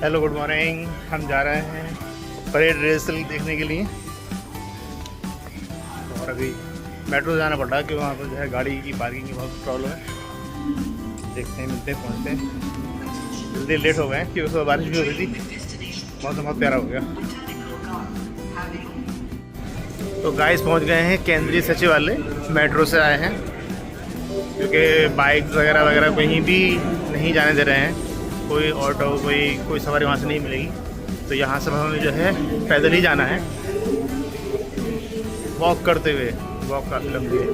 Hello good morning. हम जा रहे हैं परेड रिहर्सल देखने के लिए और अभी मेट्रो से जाना पड़ रहा है क्योंकि वहाँ पर जो है गाड़ी की पार्किंग की बहुत प्रॉब्लम है। देखते हैं, मिलते हैं, पहुँचते हैं। जल्दी लेट हो गए हैं क्योंकि उसमें बारिश भी हो रही थी, मौसम बहुत प्यारा हो गया। तो गाइस पहुँच गए हैं केंद्रीय सचिवालय। मेट्रो से आए हैं क्योंकि बाइक्स वगैरह वगैरह कहीं भी नहीं जाने दे रहे हैं। कोई ऑटो कोई सवारी वहाँ से नहीं मिलेगी, तो यहाँ से हमें जो है पैदल ही जाना है, वॉक करते हुए। वॉक काफ़ी लंबी है,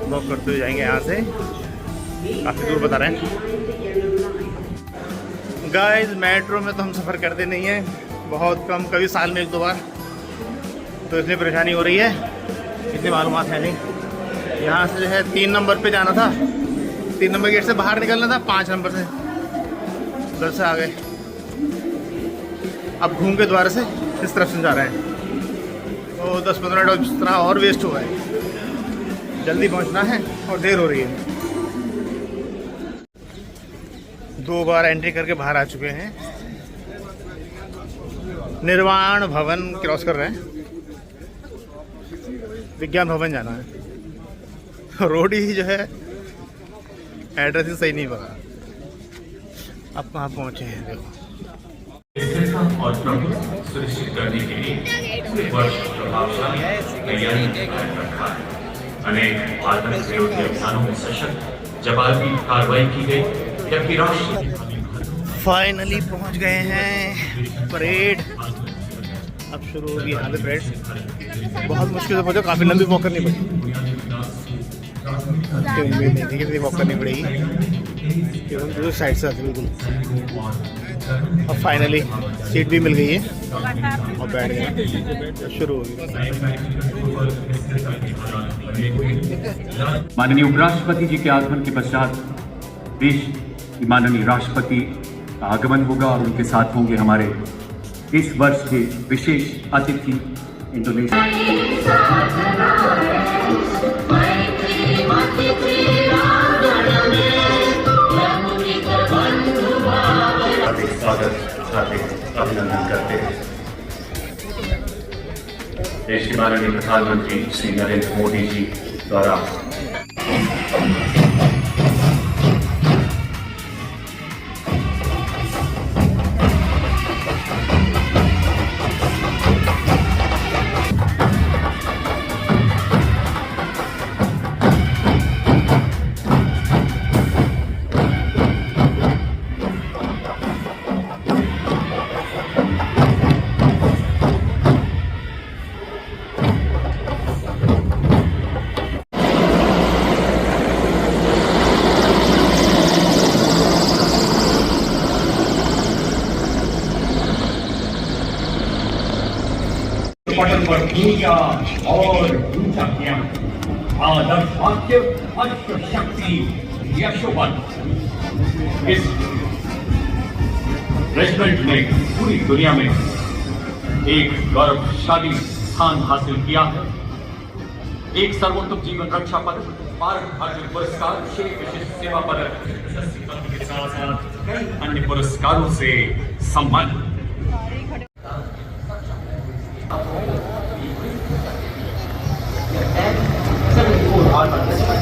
वॉक करते हुए जाएंगे यहाँ से। काफ़ी दूर बता रहे हैं गाइस। मेट्रो में तो हम सफ़र करते नहीं हैं, बहुत कम, कभी साल में 1-2 बार, तो इसलिए परेशानी हो रही है। इतनी मालूमात है नहीं। यहाँ से जो है 3 नंबर पे जाना था, 3 नंबर गेट से बाहर निकलना था, 5 नंबर से उधर से आ गए। अब घूम के द्वारा से इस तरफ से जा रहे हैं, तो 10-15 मिनट इस तरह और वेस्ट हुआ है। जल्दी पहुंचना है और देर हो रही है। 2 बार एंट्री करके बाहर आ चुके हैं। निर्वाण भवन क्रॉस कर रहे हैं, विज्ञान भवन जाना है। रोड ही जो है एड्रेस ही सही नहीं पता। अब कहाँ पहुँचे हैं देखो। और प्रमुख सुनिश्चित करने के लिए वर्ष प्रभावशाली तैयारी रखा है। अनेक आतंक विरोधी अभियानों में सशक्त जवाबी कार्रवाई की गई, जबकि राष्ट्र फाइनली पहुँच गए हैं परेड। अब शुरू होगी यहाँ पे परेड। बहुत मुश्किल से पहुँचा, काफ़ी लंबी वॉक करनी पड़ी। उम्मीद नहीं थी कि वॉक करनी पड़ेगी, केवल दूसरी साइड से आती बिल्कुल। अब फाइनली सीट भी मिल गई है और बैठ गए। शुरू होगी। माननीय उपराष्ट्रपति जी के आगमन के पश्चात देश की माननीय राष्ट्रपति का आगमन होगा और उनके साथ होंगे हमारे इस वर्ष के विशेष अतिथि इंडोनेशिया। स्वागत, हार्दिक अभिनंदन करते हैं। देश के माननीय प्रधानमंत्री श्री नरेंद्र मोदी जी द्वारा पटल पर ऊर्जा और ऊंचा ज्ञान, आदर्श वाक्य, अश्व शक्ति, यशोबल। इस रेजिमेंट ने पूरी दुनिया में एक गौरवशाली स्थान हासिल किया है। एक सर्वोत्तम जीवन रक्षा पदक, भारत अर्जुन पुरस्कार, विशिष्ट सेवा पदक के साथ साथ कई अन्य पुरस्कारों से सम्मानित।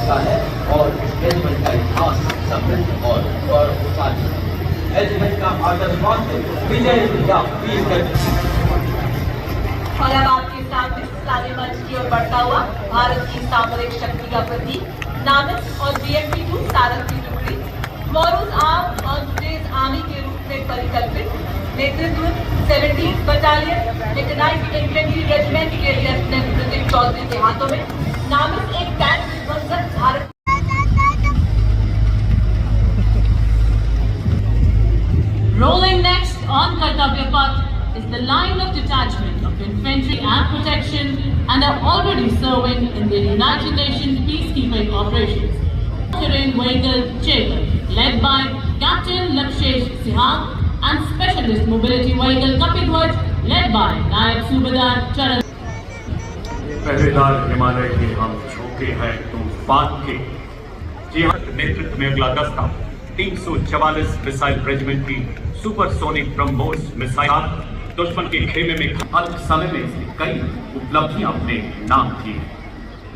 है और रेजिमेंट का इतिहास समृद्ध और गौरवशाली है। रेजिमेंट का आदर्श वाक्य विजय या वीर गति। और अब आपके सामने सारे मंच की ओर बढ़ता हुआ भारत की सामरिक शक्ति का प्रतीक नामित और BMP-2 सारंग की टुकड़ी मॉरूज आर्म ऑन टुडेज आर्मी के रूप में परिकल्पित नेतृत्व 17th battalion mechanised infantry regiment के लेफ्टिनेंट प्रदीप चौधरी के हाथों में नामित एक टैंक विध्वंसक Bharat. Rolling next on Kartavya Path is the line of detachment of infantry and protection and are already serving in the United Nations peacekeeping operations. Terrain vehicle Chetan, led by Captain Lakshesh Sihag, and Specialist Mobility Vehicle Kapidwaj, led by Nayab Subadar Charan. पहरेदार हिमालय के हम झोंके हैं तूफान के। जी हाँ, नेतृत्व में अगला दस्ता 344 मिसाइल रेजिमेंट की सुपरसोनिक ब्रह्मोस मिसाइल दुश्मन के खेमे में अल्प समय में इसने कई उपलब्धियां अपने नाम की।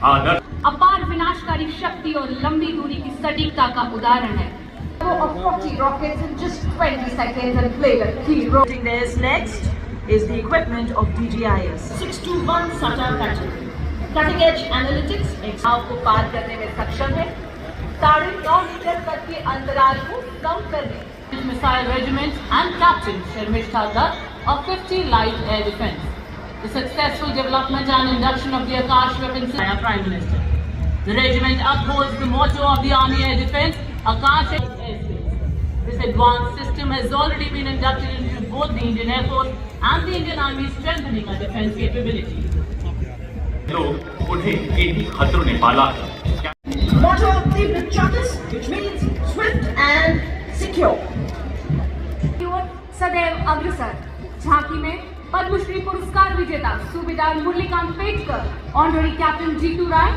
आदर्श अपार विनाशकारी शक्ति और लंबी दूरी की सटीकता का उदाहरण है। Of 40 rockets in just 20 seconds and played a key role. This next is the equipment of DGIS. 621 SATA pattern. Cutting edge analytics exam को पार करने में सक्षम है। 9.5 मीटर तक के अंतराल को कम करने। Missile Regiment and Captain Sharmishta Dutt of 50 Light Air Defence. The successful development and induction of the Akash weapon system by Prime Minister. The regiment upholds the motto of the Army Air Defence, Akash Airspace. This advanced system has already been inducted into both the Indian Air Force and the Indian Army, strengthening our defence capability. लोग उन्हें इन्हीं खतरों ने पाला है। Motto of the Chatas, which means swift and secure. सदैव अग्रसर झांकी में पद्मश्री पुरस्कार विजेता सूबेदार मुरलीकांत पेटकर, ऑनररी कैप्टन जीतू राय,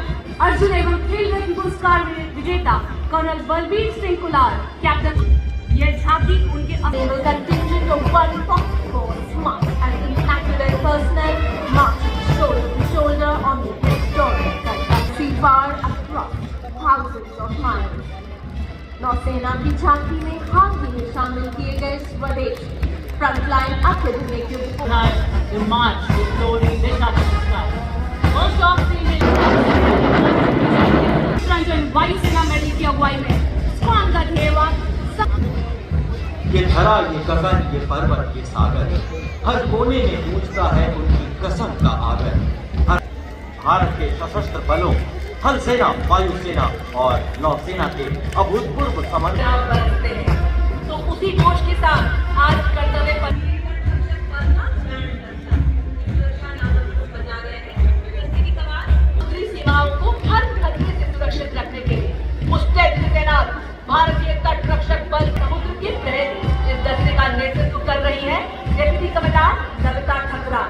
अर्जुन एवं खेल रत्न पुरस्कार विजेता कर्नल बलबीर सिंह कुलार, कैप्टन। यह झांकी उनके Naval contingent of 140 force march and immaculate personnel marching shoulder to shoulder on the historic Kartap far across thousands of miles. नौसेना की झांकी में हाल ही में शामिल किए गए स्वदेश फ्रंटलाइन अत्याधुनिक युद्ध The march is slowly lit up in the sky. Most of the front end वायुसेना मेडल की अगुवाई में स्वान का ढेवा ये धरा, ये गगन, ये पर्वत, ये सागर, हर कोने में गूंजता है उनकी कसम का आगर। हर भारत के सशस्त्र बलों, थल सेना, वायुसेना और नौसेना के अभूतपूर्व समन्वय बरसते हैं। तो उसी जोश के साथ आज कर्तव्य पर समुद्री सीमाओं को हर खतरे से सुरक्षित रखने के लिए मुस्तैद तैनात भारतीय तट रक्षक बल समुद्र के तहत इस दस्ते का नेतृत्व कर रही है डेप्यूटी कमांडर ललिता ठकरा।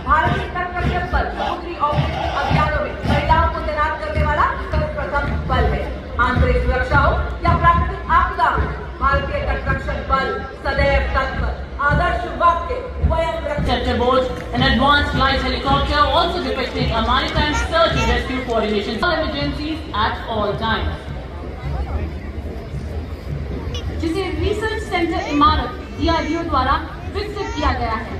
भारतीय तट रक्षक बल समुद्री ऑपरेशन अभियानों में महिलाओं को तैनात करने वाला सर्वप्रथम बल है। आंतरिक सुरक्षा हो या प्राकृतिक आपदा हो, भारतीय तट रक्षक बल सदैव तत्पर। आदर्श वाक्य Chapter boats, an advanced light helicopter also depicting a maritime search and rescue coordination for emergencies at all times. जिसे रिसर्च सेंटर इमारत DRDO द्वारा विकसित किया गया है।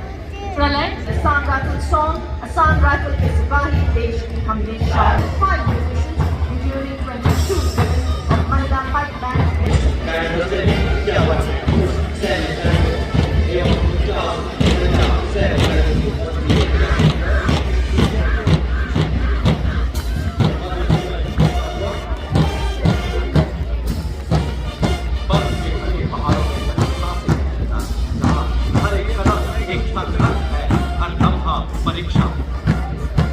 प्रलय Assam Rifle Song, Assam Rifle के सिपाही देश की हमेशा 5 musicians, including 22 women of Mahila Pipe Band. परीक्षा,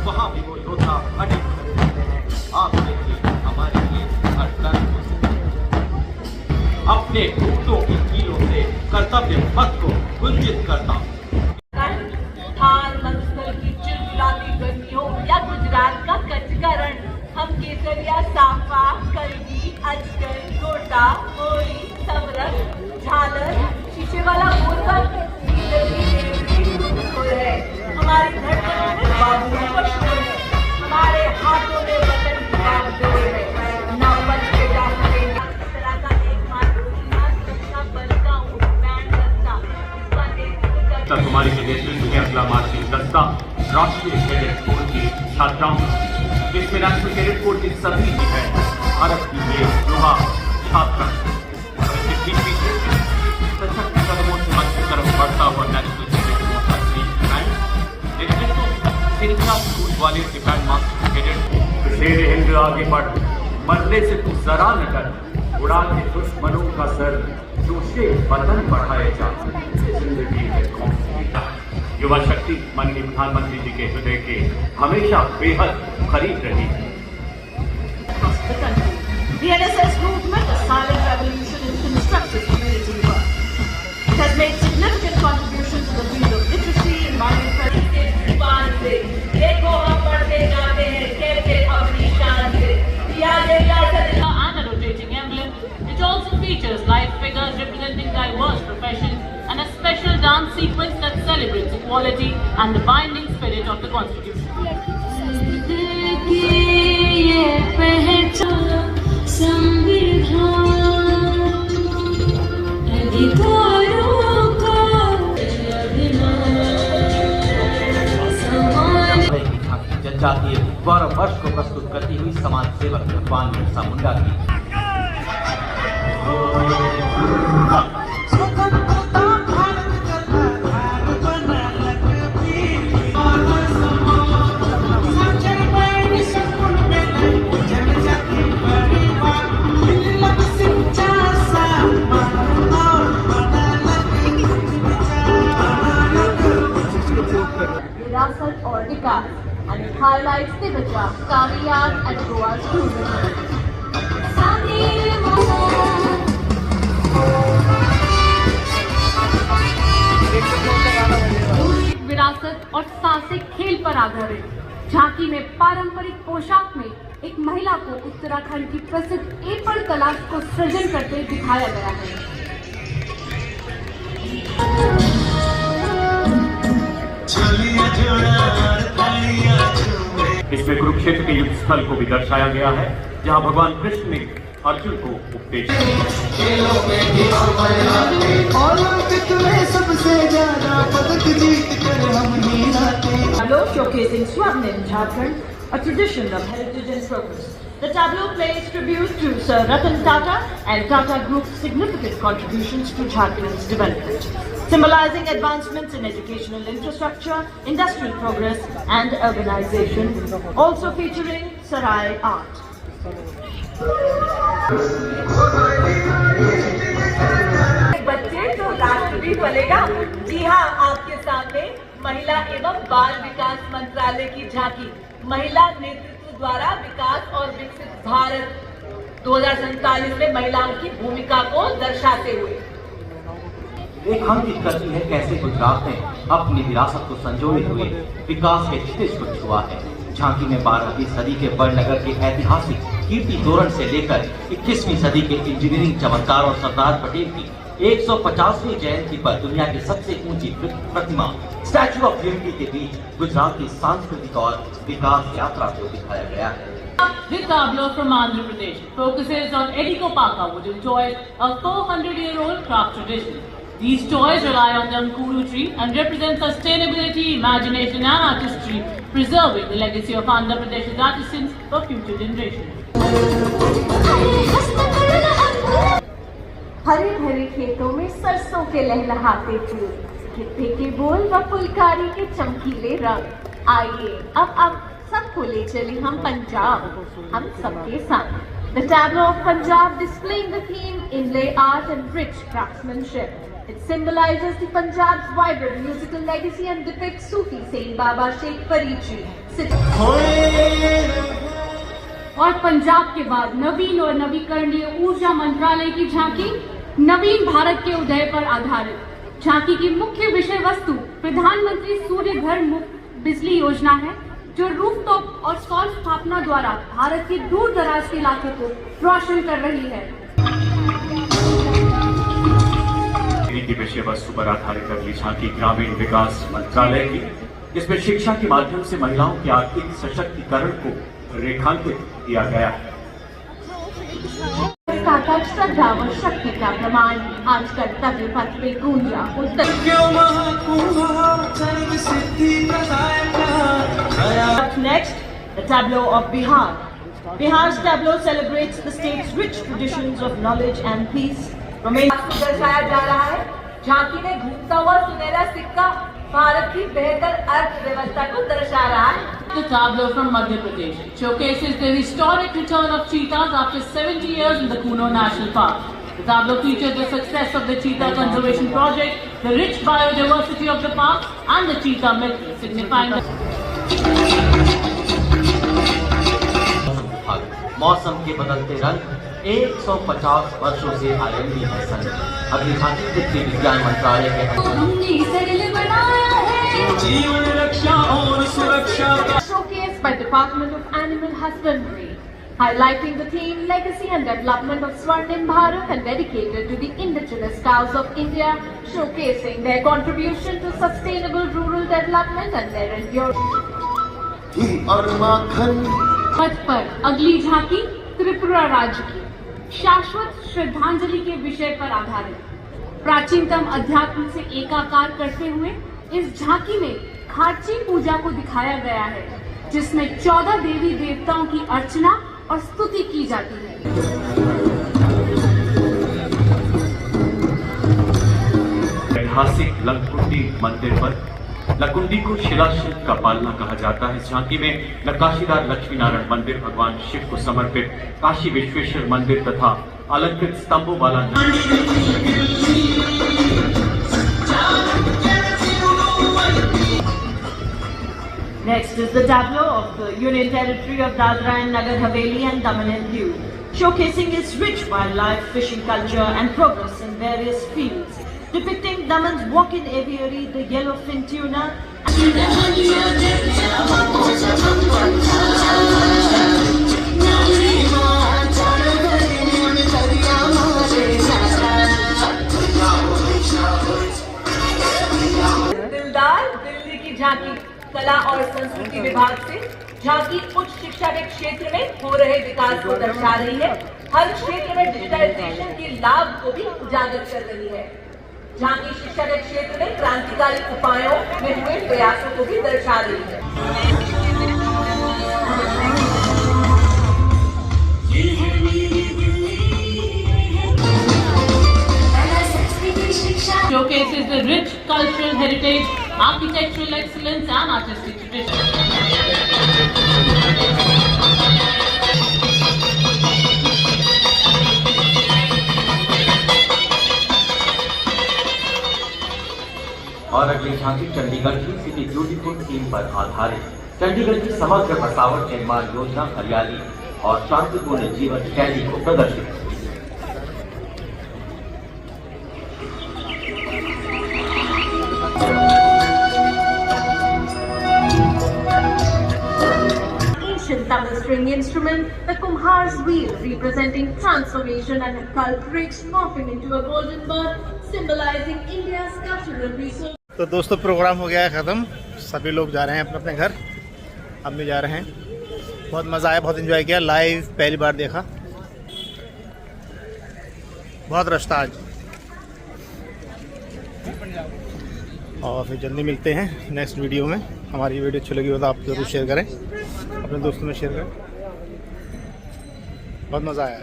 वहाँ भी वो योद्धा अनेक खड़े रहते हैं। आप देखिए हमारे लिए हर कर्म को अपने घुटनों की कीलों से कर्तव्य पथ को कुंजित करता। हार मंसल की चिलचिलाती गर्मी हो या गुजरात का कचकरण, हम केसरिया, साफा, कलगी, अजगर, गोटा, होली, समरस, झालर, शीशे वाला बोतल, हमारी धड़कनों में बाबुओं का शोर है, हमारे हाथों में वतन की बागडोर है। ना बच के जा सके इस तरह का एकमात्र सीमा सुरक्षा बल का बैंड दस्ता, इसका नेतृत्व कुमारी के नेतृत्व में अगला मार्चिंग दस्ता राष्ट्रीय कैडेट कोर की छात्राओं, जिसमें नेशनल कैडेट कोर की सभी है भारत की ये युवा छात्र। और इसके ठीक पीछे सशक्त कदमों से मंच की तरफ बढ़ता हुआ नेशनल कैडेट कोर का श्रेष्ठ बैंड, नेतृत्व सिंधिया स्कूल वाले डिफेंस मास्टर कैडेट। शेर हिंद आगे बढ़, मरने से तू जरा न डर, उड़ा के दुश्मनों का सर, जोशे बदन बढ़ाए जा, जिंदगी है कौन सी। युवा शक्ति माननीय प्रधानमंत्री जी के हृदय के हमेशा बेहद करीब रही है। The NSS movement, a silent revolution in constructive community work. It has made significant contributions to the field of literacy, environmental. देखो हम पढ़ते जाते हैं कैसे अपनी शान से And a rotating emblem, it also features live figures representing diverse professions and a special dance sequence that celebrates equality and the binding spirit of the Constitution. जनजातीय गौरव वर्ष को प्रस्तुत करती हुई समाज सेवक भगवान बिरसा मुंडा की विरासत और विकास and it highlights the Vajra, Kaviyat and Goa's tourism. विरासत और साहसिक खेल पर आधारित झांकी में पारंपरिक पोशाक में एक महिला को उत्तराखंड की प्रसिद्ध एपल कला को सृजन करते दिखाया गया है। इसमें कुरुक्षेत्र के युद्ध स्थल को भी दर्शाया गया है, जहां भगवान कृष्ण ने अर्जुन को उपदेश Tableau showcasing Swarnim Jharkhand, a tradition of heritage and progress. The tableau pays tribute to Sir Ratan Tata and Tata Group's significant contributions to Jharkhand's development, symbolizing advancements in educational infrastructure, industrial progress and urbanization, also featuring Sarai art. बच्चे तो राष्ट्र भी पलेगा। जी हाँ, आपके सामने महिला एवं बाल विकास मंत्रालय की झांकी महिला नेतृत्व द्वारा विकास और विकसित भारत 2047 में महिलाओं की भूमिका को दर्शाते हुए रेखांकित करती है कैसे गुजरात ने अपनी विरासत को संजोए हुए विकास के क्षितिज को छुआ है। झांकी में 12वीं सदी के बड़नगर के ऐतिहासिक कीर्ति तोरण से लेकर 21वीं सदी के इंजीनियरिंग चमत्कार और सरदार पटेल की 150वीं जयंती पर दुनिया की सबसे ऊंची प्रतिमा स्टैच्यू ऑफ यूनिटी के बीच गुजरात की सांस्कृतिक और विकास यात्रा को दिखाया गया है। The tableau from Andhra Pradesh focuses on Edikopaka wooden toys, a 400-year-old craft tradition. These toys rely on the Ankuru tree and represent sustainability, imagination and artistry, preserving the legacy of Andhra Pradesh's artisans for future generations. हरे भरे खेतों में सरसों के लहलहाते फूल, खित्ते के बोल व फुलकारी के चमकीले रंग। आइए अब सबको ले चले हम पंजाब, हम सबके साथ। The tableau of Punjab displaying the theme inlay art and rich craftsmanship. It symbolizes the Punjab's vibrant musical legacy and depicts Sufi Saint Baba Sheikh Farid Ji. और पंजाब के बाद नवीन और नवीकरणीय ऊर्जा मंत्रालय की झांकी नवीन भारत के उदय पर आधारित। झांकी की मुख्य विषय वस्तु प्रधानमंत्री सूर्य घर मुफ्त बिजली योजना है, जो रूफटॉप और सौर स्थापना द्वारा भारत के दूर दराज के इलाकों को रोशन कर रही है। की विषय वस्तु पर आधारित अगली झांकी ग्रामीण विकास मंत्रालय की, जिसमें शिक्षा के माध्यम से महिलाओं के आर्थिक सशक्तिकरण को रेखांकित किया गया है। श्रद्धा व शक्ति का प्रमाण आज कर्तव्य पथ पे गूंजा उत्तर। Up next, the tableau of Bihar. Bihar's tableau celebrates the state's rich traditions of knowledge and peace. दर्शाया जा रहा है। झांकी में घूमता हुआ सुनहरा सिक्का भारत की बेहतर अर्थव्यवस्था को दर्शा रहा है। The tableau from Madhya Pradesh showcases the historic return of cheetahs after 70 years in the Kuno National Park. The tableau features the success of the cheetah conservation project, the rich biodiversity of the park, and the cheetah myth, signifying the मौसम के बदलते रंग 150 वर्षों से आरंभी है सन। अगली झांकी पृथ्वी विज्ञान मंत्रालय के showcased by Department of Animal Husbandry. highlighting the theme Legacy and Development of Swarnim Bharat and dedicated to the indigenous cows of India, showcasing their contribution to sustainable rural development and their endurance. पथ पर अगली झांकी त्रिपुरा राज्य की शाश्वत श्रद्धांजलि के विषय पर आधारित प्राचीनतम अध्यात्म से एकाकार करते हुए इस झांकी में खाची पूजा को दिखाया गया है, जिसमें 14 देवी देवताओं की अर्चना और स्तुति की जाती है। ऐतिहासिक लकुंडी मंदिर पर लकुंडी को शिलाशिल्प का पालना कहा जाता है। झांकी में नक्काशीदार लक्ष्मी नारायण मंदिर, भगवान शिव को समर्पित काशी विश्वेश्वर मंदिर तथा अलंकृत स्तंभों वाला Next is the tableau of the Union Territory of Dadra and Nagar Haveli and Daman and Diu, showcasing its rich wildlife, fishing culture and progress in various fields, depicting Daman's walk-in aviary, the yellowfin tuna, दिलदार दिल्ली की झांकी कला और संस्कृति विभाग से झांकी उच्च शिक्षा के क्षेत्र में हो रहे विकास को दर्शा रही है। हर क्षेत्र में डिजिटाइजेशन के लाभ को भी उजागर कर रही है। झांकी शिक्षा के क्षेत्र में क्रांतिकारी उपायों में हुए प्रयासों को भी दर्शा रही है। Showcases the rich cultural heritage, architectural excellence and artistic tradition. और अगली झांकी चंडीगढ़ की सिटी ब्यूटीफुल थीम पर आधारित चंडीगढ़ की समग्र बसावट निर्माण योजना, हरियाली और शांतिपूर्ण जीवन शैली को प्रदर्शित है। ancient Tamil string instrument, the Kumhar's wheel, representing transformation and culprits morphing into a golden bird, symbolizing India's cultural resource. तो दोस्तों प्रोग्राम हो गया है ख़त्म, सभी लोग जा रहे हैं अपने अपने घर, हम भी जा रहे हैं। बहुत मज़ा आया, बहुत एंजॉय किया, लाइव पहली बार देखा, बहुत रश था आज। और फिर जल्दी मिलते हैं नेक्स्ट वीडियो में। हमारी वीडियो अच्छी लगी हो तो आप ज़रूर शेयर करें, अपने दोस्तों में शेयर करें। बहुत मज़ा आया।